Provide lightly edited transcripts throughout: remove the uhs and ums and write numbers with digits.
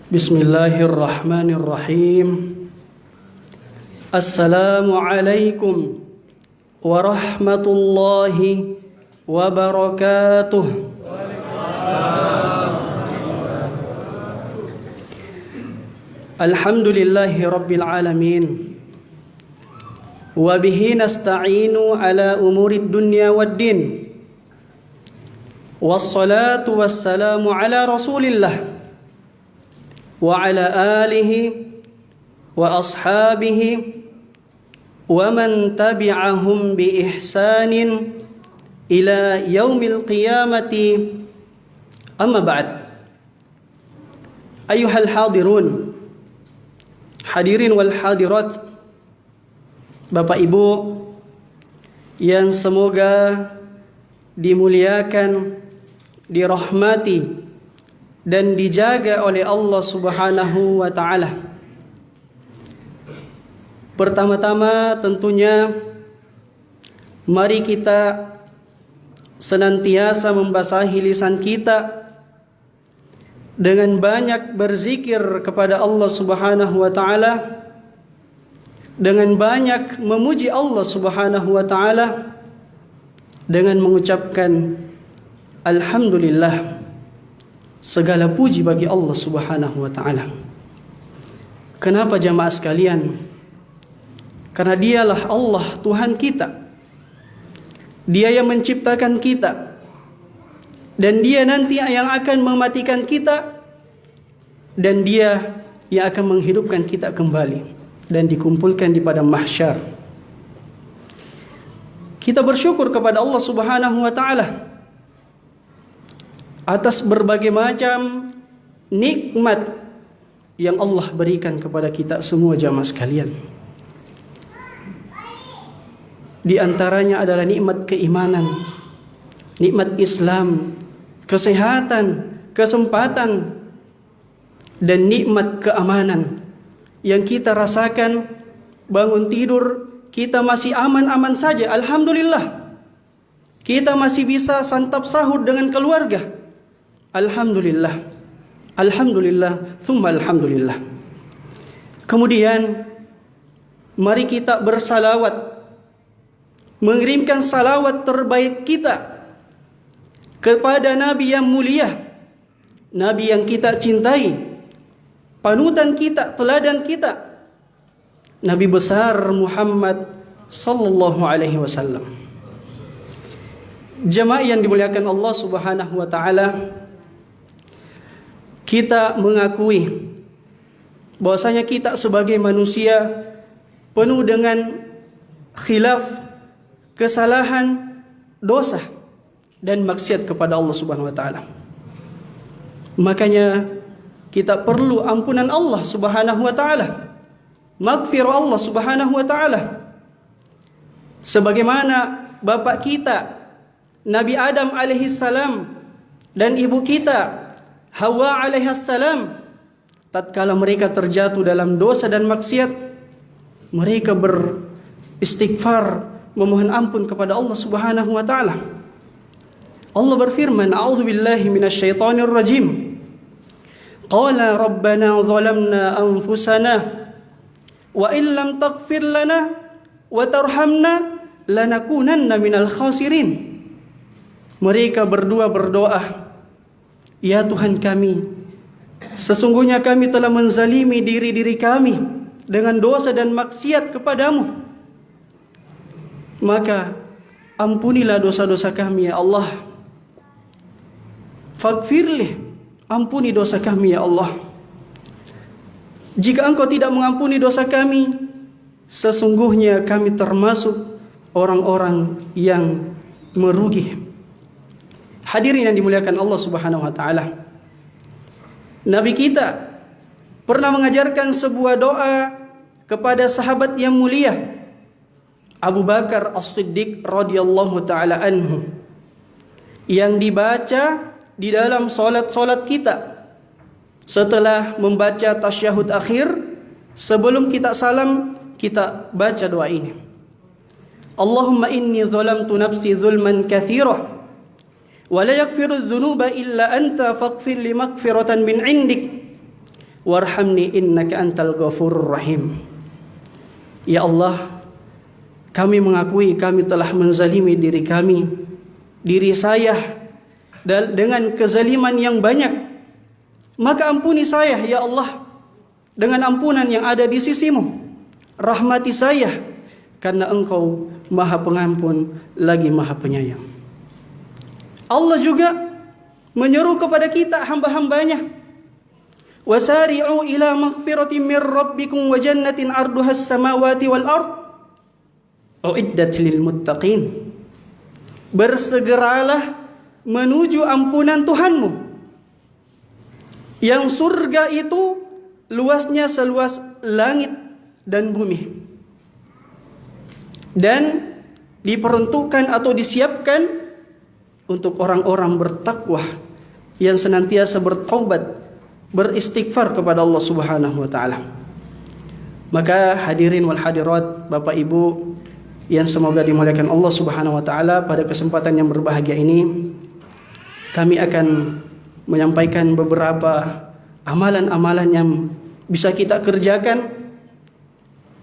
Bismillahirrahmanirrahim. Assalamualaikum warahmatullahi wabarakatuh. Alhamdulillahi rabbil alamin. Wa bihi nasta'inu ala umurid dunya waddin. Wassalatu wassalamu ala Rasulillah wa ala alihi wa ashabihi wa man tabi'ahum bi ihsanin ila yaumil qiyamati. Amma ba'd. Ayyuhal hadirun, hadirin wal hadirat, Bapak Ibu yang semoga dimuliakan, dirahmati dan dijaga oleh Allah Subhanahu wa taala. Pertama-tama tentunya mari kita senantiasa membasahi lisan kita dengan banyak berzikir kepada Allah Subhanahu wa taala, dengan banyak memuji Allah Subhanahu wa taala, dengan mengucapkan alhamdulillah, segala puji bagi Allah Subhanahu wa taala. Kenapa jamaah sekalian? Karena dialah Allah Tuhan kita. Dia yang menciptakan kita. Dan dia nanti yang akan mematikan kita. Dan dia yang akan menghidupkan kita kembali dan dikumpulkan di padang mahsyar. Kita bersyukur kepada Allah Subhanahu wa taala atas berbagai macam nikmat yang Allah berikan kepada kita semua jamaah sekalian. Di antaranya adalah nikmat keimanan, nikmat Islam, kesehatan, kesempatan, dan nikmat keamanan yang kita rasakan. Bangun tidur kita masih aman-aman saja, alhamdulillah. Kita masih bisa santap sahur dengan keluarga, alhamdulillah. Alhamdulillah, thumma alhamdulillah. Kemudian mari kita bersalawat, mengirimkan salawat terbaik kita kepada Nabi yang mulia, Nabi yang kita cintai, panutan kita, teladan kita, Nabi besar Muhammad sallallahu alaihi wasallam. Jemaah yang dimuliakan Allah Subhanahu wa taala, kita mengakui bahwasanya kita sebagai manusia penuh dengan khilaf, kesalahan, dosa dan maksiat kepada Allah Subhanahu wa taala. Makanya kita perlu ampunan Allah Subhanahu wa taala, maghfirah Allah Subhanahu wa taala. Sebagaimana bapak kita Nabi Adam alaihi salam dan ibu kita Hawa alaihi salam, tatkala mereka terjatuh dalam dosa dan maksiat, mereka beristighfar, memohon ampun kepada Allah Subhanahu wa taala. Allah berfirman, a'udzubillahi minasyaitonir rajim. Qala rabbana zalamna anfusana wa illam taghfir lana wa tarhamna lanakunanna minal khasirin. Mereka berdua berdoa, ya Tuhan kami, sesungguhnya kami telah menzalimi diri-diri kami dengan dosa dan maksiat kepadamu. Maka ampunilah dosa-dosa kami ya Allah. Faghfirli, ampuni dosa kami ya Allah. Jika Engkau tidak mengampuni dosa kami, sesungguhnya kami termasuk orang-orang yang merugi. Hadirin yang dimuliakan Allah Subhanahu wa taala, Nabi kita pernah mengajarkan sebuah doa kepada sahabat yang mulia Abu Bakar As-Siddiq radhiyallahu taala anhu, yang dibaca di dalam solat-solat kita setelah membaca tasyahud akhir. Sebelum kita salam, kita baca doa ini. Allahumma inni zalamtu nafsi zulman katsira wa la yaghfiru dzunuba illa anta faghfir li maghfiratan min 'indik warhamni innaka antal ghafurur rahim. Ya Allah, kami mengakui kami telah menzalimi diri kami, diri saya dengan kezaliman yang banyak. Maka ampuni saya ya Allah dengan ampunan yang ada di sisimu. Rahmati saya karena Engkau Maha Pengampun lagi Maha Penyayang. Allah juga menyeru kepada kita hamba-hambanya, wasari'u ila maghfiratin min rabbikum wa jannatin 'arduhas samawati wal ard uiddat lil muttaqin. Bersegeralah menuju ampunan Tuhanmu, yang surga itu luasnya seluas langit dan bumi, dan diperuntukkan atau disiapkan untuk orang-orang bertakwa yang senantiasa bertaubat, beristighfar kepada Allah Subhanahu wa taala. Maka hadirin wal hadirat, Bapak Ibu yang semoga dimuliakan Allah Subhanahu wa taala, pada kesempatan yang berbahagia ini kami akan menyampaikan beberapa amalan-amalan yang bisa kita kerjakan.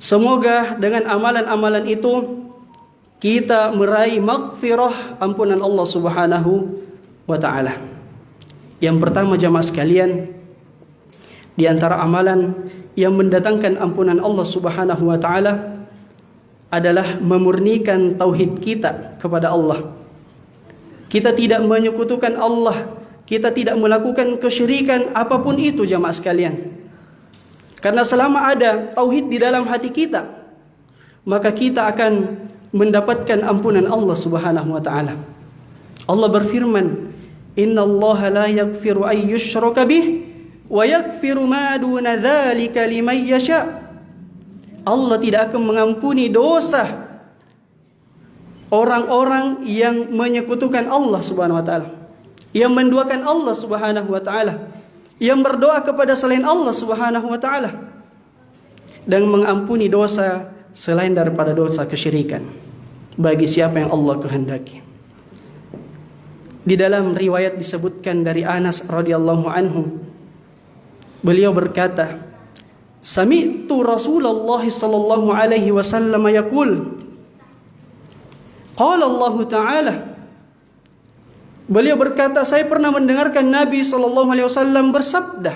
Semoga dengan amalan-amalan itu kita meraih maghfirah, ampunan Allah Subhanahu wa taala. Yang pertama jamaah sekalian, di antara amalan yang mendatangkan ampunan Allah Subhanahu wa taala adalah memurnikan tauhid kita kepada Allah. Kita tidak menyekutukan Allah, kita tidak melakukan kesyirikan apapun itu jamaah sekalian. Karena selama ada tauhid di dalam hati kita, maka kita akan mendapatkan ampunan Allah Subhanahu wa taala. Allah berfirman, "Innallaha la yaghfiru ay yushraka bih wa yaghfiru ma duna dzalika liman yasha." Allah tidak akan mengampuni dosa orang-orang yang menyekutukan Allah Subhanahu wa taala, yang menduakan Allah Subhanahu wa taala, yang berdoa kepada selain Allah Subhanahu wa taala, dan mengampuni dosa selain daripada dosa kesyirikan bagi siapa yang Allah kehendaki. Di dalam riwayat disebutkan dari Anas radhiyallahu anhu, beliau berkata, "Sami'tu Rasulullah sallallahu alaihi wasallam yaqul." Qala Allah Ta'ala. Beliau berkata, saya pernah mendengarkan Nabi sallallahu alaihi wasallam bersabda.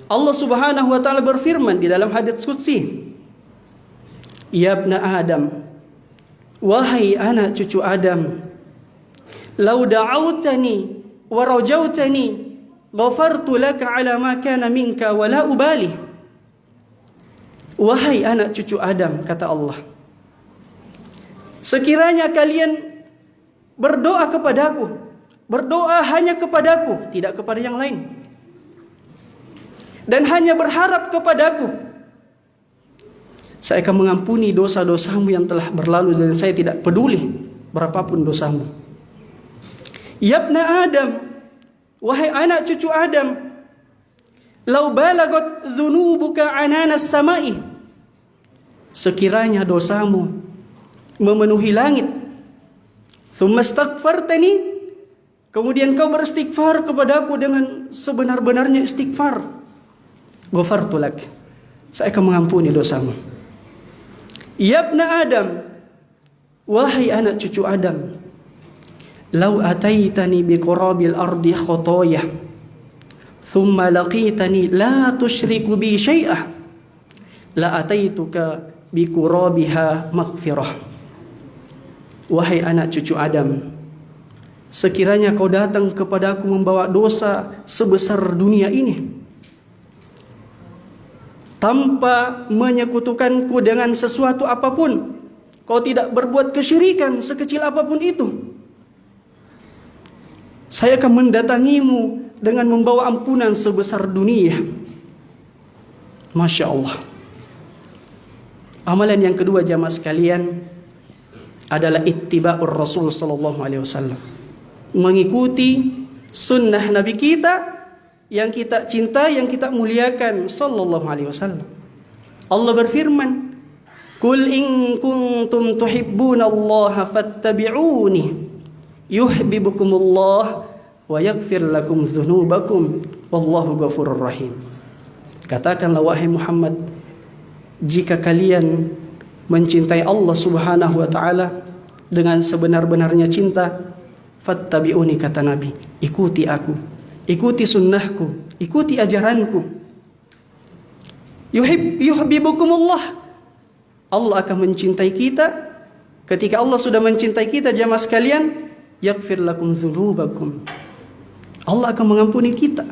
Allah Subhanahu wa taala berfirman di dalam hadits qudsi, "Ya ibna Adam, wahai anak cucu Adam, lau da'autani wa rajautani ghafartu laka ala ma kana minka wa la ubali." Wahai anak cucu Adam, kata Allah, sekiranya kalian berdoa kepadaku, berdoa hanya kepadaku, tidak kepada yang lain, dan hanya berharap kepadaku, saya akan mengampuni dosa-dosamu yang telah berlalu, dan saya tidak peduli berapapun dosamu. Yabna Adam, wahai anak cucu Adam, lau balagot dzunubuka ananas samai, sekiranya dosamu memenuhi langit, thumma astaghfartani, kemudian kau beristighfar kepadaku dengan sebenar-benarnya istighfar, ghafartu lak, saya akan mengampuni dosamu. Yabna Adam, wahai anak cucu Adam, lau ataitani biqurabil ardi khotoyah, thumma laqitani la tusyriku bi syai'ah, la ataituka biqurabiha maghfirah. Wahai anak cucu Adam, sekiranya kau datang kepadaku membawa dosa sebesar dunia ini, tanpa menyekutukanku dengan sesuatu apapun, kau tidak berbuat kesyirikan sekecil apapun itu, saya akan mendatangimu dengan membawa ampunan sebesar dunia. Masya Allah. Amalan yang kedua jamaah sekalian adalah ittiba'ur Rasul sallallahu alaihi wasallam, mengikuti sunnah Nabi kita yang kita cintai, yang kita muliakan, sallallahu alaihi wasallam. Allah berfirman, "Qul in kuntum tuhibbunallaha fattabi'uni yuhibbukumullah wa yaghfir lakum dzunubakum wallahu ghafurur rahim." Katakanlah wahai Muhammad, jika kalian mencintai Allah Subhanahu wa taala dengan sebenar-benarnya cinta, fattabi'uni, kata Nabi, ikuti aku, ikuti sunnahku, ikuti ajaranku. Yuhibbukumullah, Allah akan mencintai kita. Ketika Allah sudah mencintai kita, jamaah sekalian, yaghfir lakum dzunubakum, Allah akan mengampuni kita.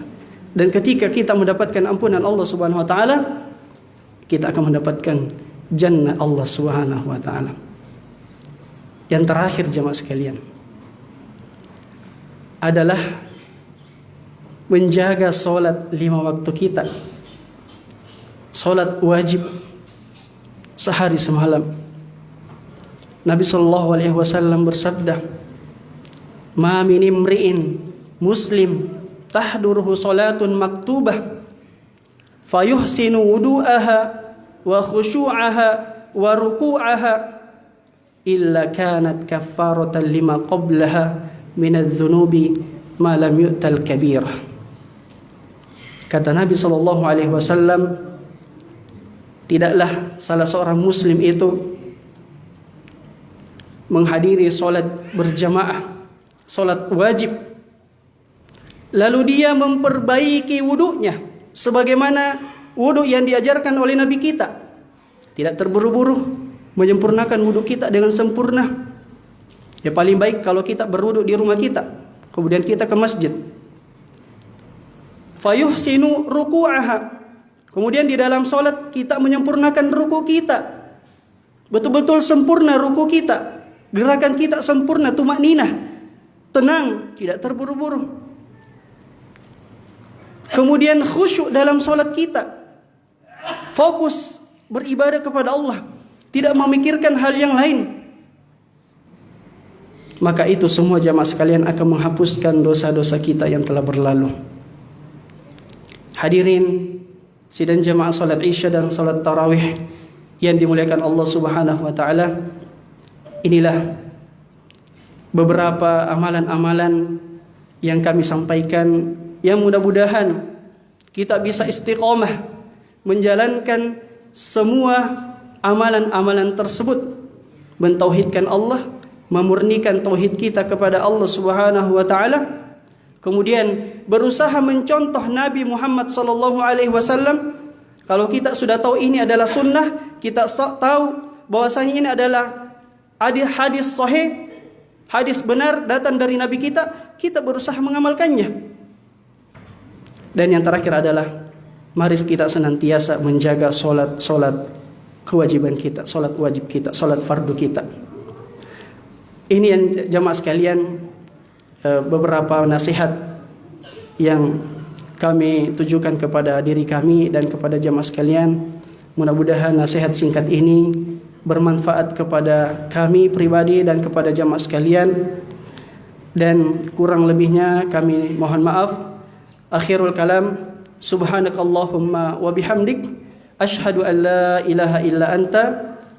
Dan ketika kita mendapatkan ampunan Allah Subhanahu wa taala, kita akan mendapatkan jannah Allah Subhanahu wa taala. Yang terakhir jamaah sekalian adalah menjaga solat 5 waktu kita. Solat wajib sehari semalam. Nabi sallallahu alaihi wasallam bersabda, "Ma min imri'in muslim tahduruhu salatun maktubah fayuhsinu wudu'aha wa khusyu'aha wa ruku'aha illa kanat kaffaratan lima qablaha minadz-dzunubi ma lam yu'tal kabirah." Kata Nabi sallallahu alaihi wasallam, tidaklah salah seorang muslim itu menghadiri solat berjamaah, solat wajib, lalu dia memperbaiki wudunya sebagaimana wudu yang diajarkan oleh Nabi kita. Tidak terburu-buru menyempurnakan wudu kita dengan sempurna. Ya paling baik kalau kita berwudu di rumah kita, kemudian kita ke masjid. Fayuhsinu ruku'aha, kemudian di dalam solat kita menyempurnakan ruku kita. Betul-betul sempurna ruku kita, gerakan kita sempurna, tumakninah, tenang, tidak terburu-buru. Kemudian khusyuk dalam solat kita, fokus beribadah kepada Allah, tidak memikirkan hal yang lain. Maka itu semua jamaah sekalian akan menghapuskan dosa-dosa kita yang telah berlalu. Hadirin sidang jamaah salat Isya dan salat tarawih yang dimuliakan Allah Subhanahu wa taala, inilah beberapa amalan-amalan yang kami sampaikan, yang mudah-mudahan kita bisa istiqomah menjalankan semua amalan-amalan tersebut, mentauhidkan Allah, memurnikan tauhid kita kepada Allah Subhanahu wa taala, kemudian berusaha mencontoh Nabi Muhammad sallallahu alaihi wasallam. Kalau kita sudah tahu ini adalah sunnah, kita tahu bahwasanya ini adalah hadis sahih, hadis benar datang dari Nabi kita, kita berusaha mengamalkannya. Dan yang terakhir adalah mari kita senantiasa menjaga solat kewajiban kita, solat wajib kita, solat fardu kita. Ini yang jamaah sekalian, beberapa nasihat yang kami tujukan kepada diri kami dan kepada jamaah sekalian. Mudah-mudahan nasihat singkat ini bermanfaat kepada kami pribadi dan kepada jamaah sekalian, dan kurang lebihnya kami mohon maaf. Akhirul kalam, subhanakallahumma wa bihamdik, asyhadu an la ilaha illa anta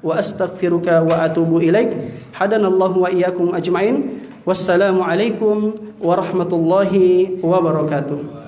wa astaghfiruka wa atubu ilaik. Hadanallahu wa iyyakum ajmain. Wassalamu alaikum warahmatullahi wabarakatuh.